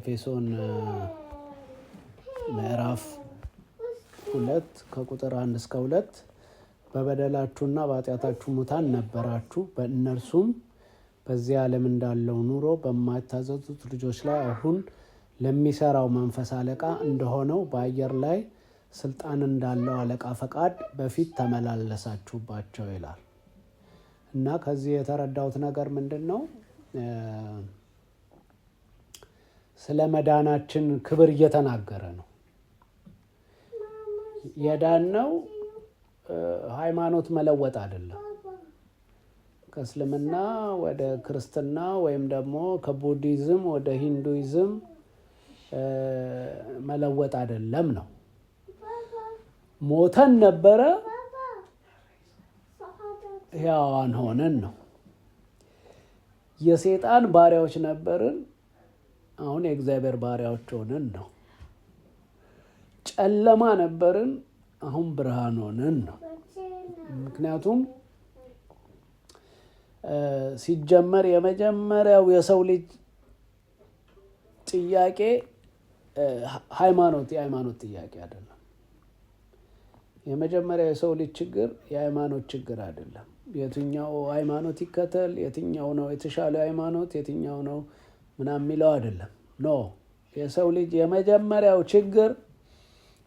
ኤፌሶን ምዕራፍ 2 ከቁጥር 1 እስከ 2 በበደላችሁና በኃጢአታችሁ ሙታን ነበራችሁ፣ በእነርሱም በዚህ ዓለም እንዳለው ኑሮ በማይታዘዙት ልጆች ላይ አሁን ለሚሰራው መንፈስ አለቃ እንደሆነው በአየር ላይ ስልጣን እንዳለው አለቃ ፈቃድ በፊት ተመላለሳችሁባቸው ይላል። እና ከዚህ የተረዳሁት ነገር ምንድን ነው? ስለ መዳናችን ክብር እየተናገረ ነው። የዳነው ሃይማኖት መለወጥ አይደለም። ከእስልምና ወደ ክርስትና ወይም ደግሞ ከቡዲዝም ወደ ሂንዱይዝም መለወጥ አይደለም ነው። ሞተን ነበረ፣ ሕያዋን ሆነን ነው። የሰይጣን ባሪያዎች ነበርን፣ አሁን የእግዚአብሔር ባሪያዎች ሆነን ነው። ጨለማ ነበርን፣ አሁን ብርሃን ሆነን ነው። ምክንያቱም ሲጀመር የመጀመሪያው የሰው ልጅ ጥያቄ የሃይማኖት ጥያቄ አይደለም። የመጀመሪያው የሰው ልጅ ችግር የሃይማኖት ችግር አይደለም። የትኛው ሃይማኖት ይከተል፣ የትኛው ነው የተሻለ ሃይማኖት፣ የትኛው ነው ምናምን የሚለው አይደለም። ኖ የሰው ልጅ የመጀመሪያው ችግር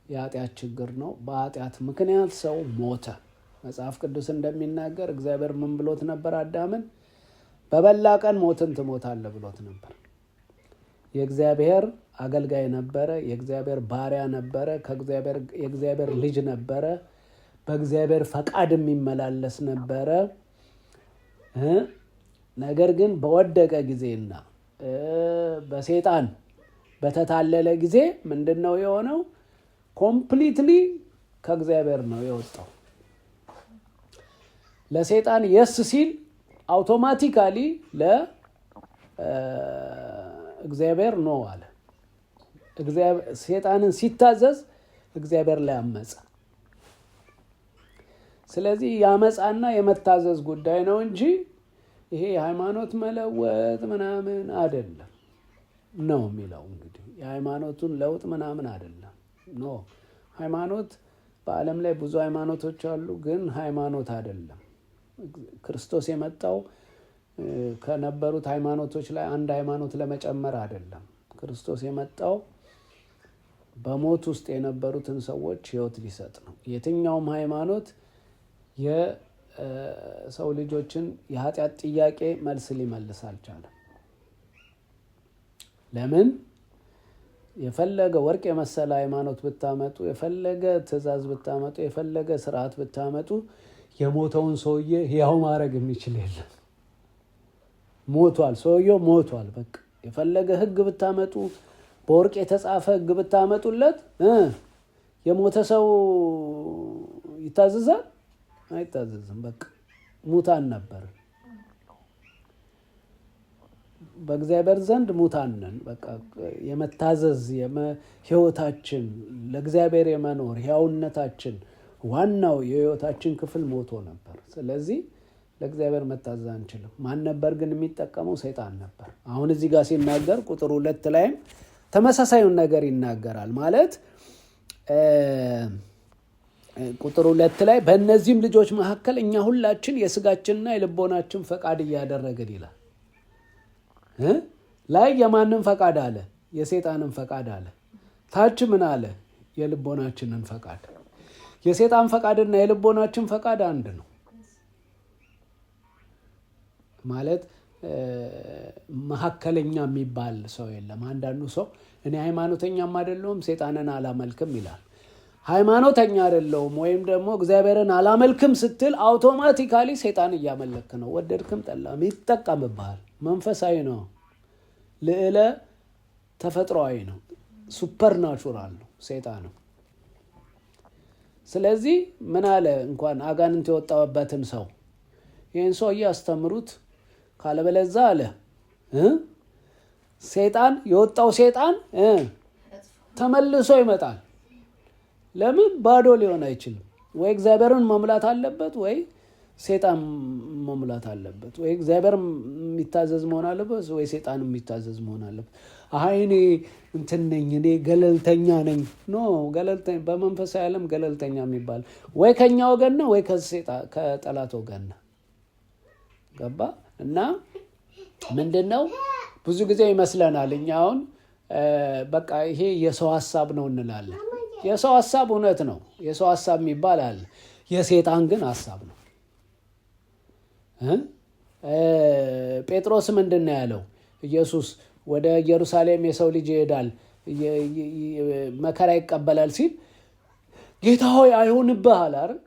የኃጢአት ችግር ነው። በኃጢአት ምክንያት ሰው ሞተ። መጽሐፍ ቅዱስ እንደሚናገር እግዚአብሔር ምን ብሎት ነበር? አዳምን በበላ ቀን ሞትን ትሞታለህ ብሎት ነበር። የእግዚአብሔር አገልጋይ ነበረ፣ የእግዚአብሔር ባሪያ ነበረ፣ የእግዚአብሔር ልጅ ነበረ፣ በእግዚአብሔር ፈቃድ የሚመላለስ ነበረ። ነገር ግን በወደቀ ጊዜና በሰይጣን በተታለለ ጊዜ ምንድን ነው የሆነው? ኮምፕሊትሊ ከእግዚአብሔር ነው የወጣው። ለሰይጣን የስ ሲል አውቶማቲካሊ ለእግዚአብሔር ኖ አለ። ሰይጣንን ሲታዘዝ እግዚአብሔር ላይ አመፀ። ስለዚህ የአመፃና የመታዘዝ ጉዳይ ነው እንጂ ይሄ ሃይማኖት መለወጥ ምናምን አይደለም ነው የሚለው። እንግዲህ የሃይማኖቱን ለውጥ ምናምን አይደለም ኖ። ሃይማኖት በዓለም ላይ ብዙ ሃይማኖቶች አሉ፣ ግን ሃይማኖት አይደለም። ክርስቶስ የመጣው ከነበሩት ሃይማኖቶች ላይ አንድ ሃይማኖት ለመጨመር አይደለም። ክርስቶስ የመጣው በሞት ውስጥ የነበሩትን ሰዎች ሕይወት ሊሰጥ ነው። የትኛውም ሃይማኖት የሰው ልጆችን የኃጢአት ጥያቄ መልስ ሊመልስ አልቻለም። ለምን? የፈለገ ወርቅ የመሰለ ሃይማኖት ብታመጡ፣ የፈለገ ትእዛዝ ብታመጡ፣ የፈለገ ስርዓት ብታመጡ የሞተውን ሰውዬ ሕያው ማድረግ የሚችል የለም። ሞቷል፣ ሰውየው ሞቷል። በቃ የፈለገ ህግ ብታመጡ፣ በወርቅ የተጻፈ ህግ ብታመጡለት የሞተ ሰው ይታዘዛል? አይታዘዝም። በቃ ሙታን ነበር። በእግዚአብሔር ዘንድ ሙታን ነን። በቃ የመታዘዝ ህይወታችን ለእግዚአብሔር የመኖር ሕያውነታችን ዋናው የህይወታችን ክፍል ሞቶ ነበር። ስለዚህ ለእግዚአብሔር መታዘዝ አንችልም። ማን ነበር ግን የሚጠቀመው? ሰይጣን ነበር። አሁን እዚህ ጋር ሲናገር ቁጥር 2 ላይም ተመሳሳዩን ነገር ይናገራል። ማለት ቁጥር 2 ላይ በእነዚህም ልጆች መካከል እኛ ሁላችን የስጋችንና የልቦናችን ፈቃድ እያደረግን ይላል። ላይ የማንን ፈቃድ አለ? የሰይጣንን ፈቃድ አለ። ታች ምን አለ? የልቦናችንን ፈቃድ። የሰይጣን ፈቃድና የልቦናችን ፈቃድ አንድ ነው ማለት መካከለኛ የሚባል ሰው የለም። አንዳንዱ ሰው እኔ ሃይማኖተኛም አይደለሁም ሰይጣንን አላመልክም ይላል። ሃይማኖተኛ አይደለሁም ወይም ደግሞ እግዚአብሔርን አላመልክም ስትል አውቶማቲካሊ ሰይጣን እያመለክ ነው። ወደድክም ጠላም ይጠቀምብሃል። መንፈሳዊ ነው፣ ልዕለ ተፈጥሯዊ ነው፣ ሱፐርናቹራል ነው ሰይጣን ነው። ስለዚህ ምን አለ? እንኳን አጋንንት የወጣበትን ሰው ይህን ሰው እያስተምሩት ካለበለዛ አለ ሰይጣን የወጣው ሰይጣን ተመልሶ ይመጣል። ለምን? ባዶ ሊሆን አይችልም። ወይ እግዚአብሔርን መሙላት አለበት ወይ ሰይጣን መሙላት አለበት። ወይ እግዚአብሔር የሚታዘዝ መሆን አለበት፣ ወይ ሰይጣን የሚታዘዝ መሆን አለበት። እኔ እንትን ነኝ፣ እኔ ገለልተኛ ነኝ። ኖ ገለልተኛ በመንፈሳዊ ዓለም ገለልተኛ የሚባል ወይ ከኛ ወገን ነው ወይ ከጠላት ወገን ነው። ገባ? እና ምንድነው ብዙ ጊዜ ይመስለናል እኛ አሁን በቃ ይሄ የሰው ሐሳብ ነው እንላለን። የሰው ሐሳብ እውነት ነው፣ የሰው ሐሳብ የሚባል አለ። የሰይጣን ግን ሐሳብ ነው። ጴጥሮስ ምንድነው ያለው? ኢየሱስ ወደ ኢየሩሳሌም የሰው ልጅ ይሄዳል መከራ ይቀበላል ሲል ጌታ ሆይ አይሆንብህ አለ አይደል?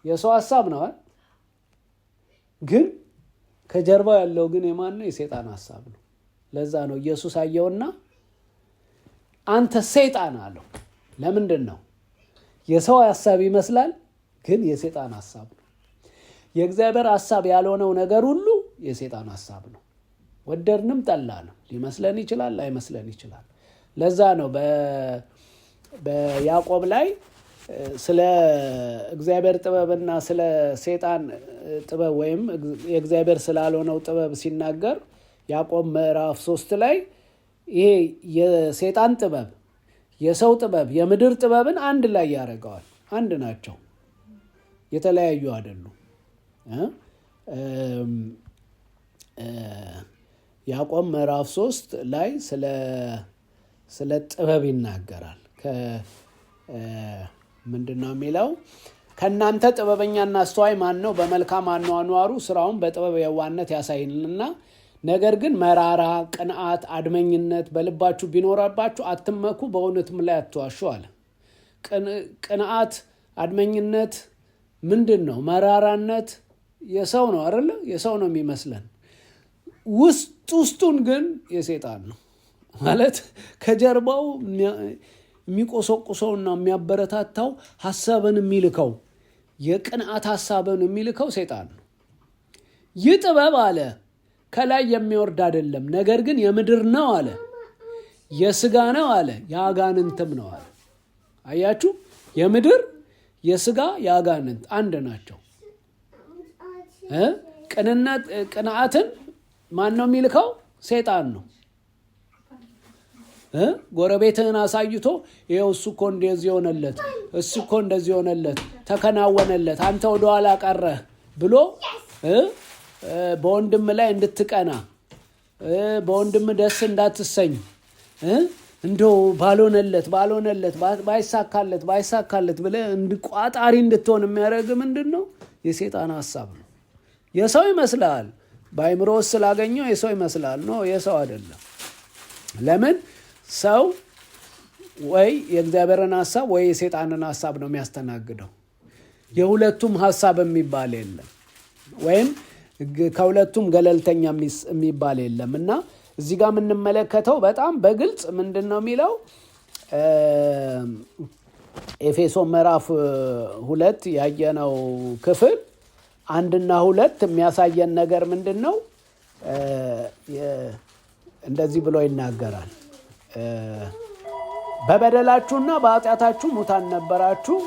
የሰው ሐሳብ ነው አይደል? ግን ከጀርባው ያለው ግን የማን ነው? የሰይጣን ሐሳብ ነው። ለዛ ነው ኢየሱስ አየውና አንተ ሰይጣን አለው። ለምንድን ነው? የሰው ሐሳብ ይመስላል ግን የሰይጣን ሐሳብ ነው። የእግዚአብሔር ሐሳብ ያልሆነው ነገር ሁሉ የሰይጣን ሐሳብ ነው። ወደድንም ጠላንም ሊመስለን ይችላል፣ ላይመስለን ይችላል። ለዛ ነው በያዕቆብ ላይ ስለ እግዚአብሔር ጥበብና ስለ ሰይጣን ጥበብ ወይም የእግዚአብሔር ስላልሆነው ጥበብ ሲናገር ያዕቆብ ምዕራፍ 3 ላይ ይሄ የሰይጣን ጥበብ፣ የሰው ጥበብ፣ የምድር ጥበብን አንድ ላይ ያደርገዋል። አንድ ናቸው፣ የተለያዩ አይደሉም። ያዕቆብ ምዕራፍ 3 ላይ ስለ ጥበብ ይናገራል። ምንድነው የሚለው? ከእናንተ ጥበበኛና አስተዋይ ማን ነው? በመልካም አኗኗሩ ስራውን በጥበብ የዋህነት ያሳይልና፣ ነገር ግን መራራ ቅንዓት፣ አድመኝነት በልባችሁ ቢኖርባችሁ አትመኩ፣ በእውነትም ላይ አትዋሹ አለ። ቅንዓት፣ አድመኝነት ምንድን ነው? መራራነት የሰው ነው አይደለ? የሰው ነው የሚመስለን። ውስጡን ግን የሰይጣን ነው ማለት ከጀርባው የሚቆሰቁሰውና የሚያበረታታው ሐሳብን የሚልከው የቅንዓት ሐሳብን የሚልከው ሰይጣን ነው። ይህ ጥበብ አለ ከላይ የሚወርድ አይደለም፣ ነገር ግን የምድር ነው አለ፣ የሥጋ ነው አለ፣ የአጋንንትም ነው አለ። አያችሁ፣ የምድር የሥጋ የአጋንንት አንድ ናቸው። ቅንዓትን ማን ነው የሚልከው? ሰይጣን ነው። ጎረቤትህን አሳይቶ ይኸው እሱ እኮ እንደዚህ ሆነለት፣ እሱ እኮ እንደዚህ ሆነለት፣ ተከናወነለት፣ አንተ ወደኋላ ቀረህ ብሎ በወንድም ላይ እንድትቀና፣ በወንድም ደስ እንዳትሰኝ፣ እንደው ባልሆነለት ባይሳካለት ብለህ ቋጣሪ እንድትሆን የሚያደርግ ምንድን ነው? የሰይጣን ሐሳብ ነው። የሰው ይመስላል፣ በአይምሮ ውስጥ ስላገኘው የሰው ይመስላል። ነው የሰው አይደለም። ለምን? ሰው ወይ የእግዚአብሔርን ሐሳብ ወይ የሰይጣንን ሐሳብ ነው የሚያስተናግደው። የሁለቱም ሐሳብ የሚባል የለም፣ ወይም ከሁለቱም ገለልተኛ የሚባል የለም። እና እዚህ ጋር የምንመለከተው በጣም በግልጽ ምንድን ነው የሚለው? ኤፌሶን ምዕራፍ 2 ያየነው ክፍል 1 እና 2 የሚያሳየን ነገር ምንድን ነው? እንደዚህ ብሎ ይናገራል። በበደላችሁና በኃጢአታችሁ ሙታን ነበራችሁ፣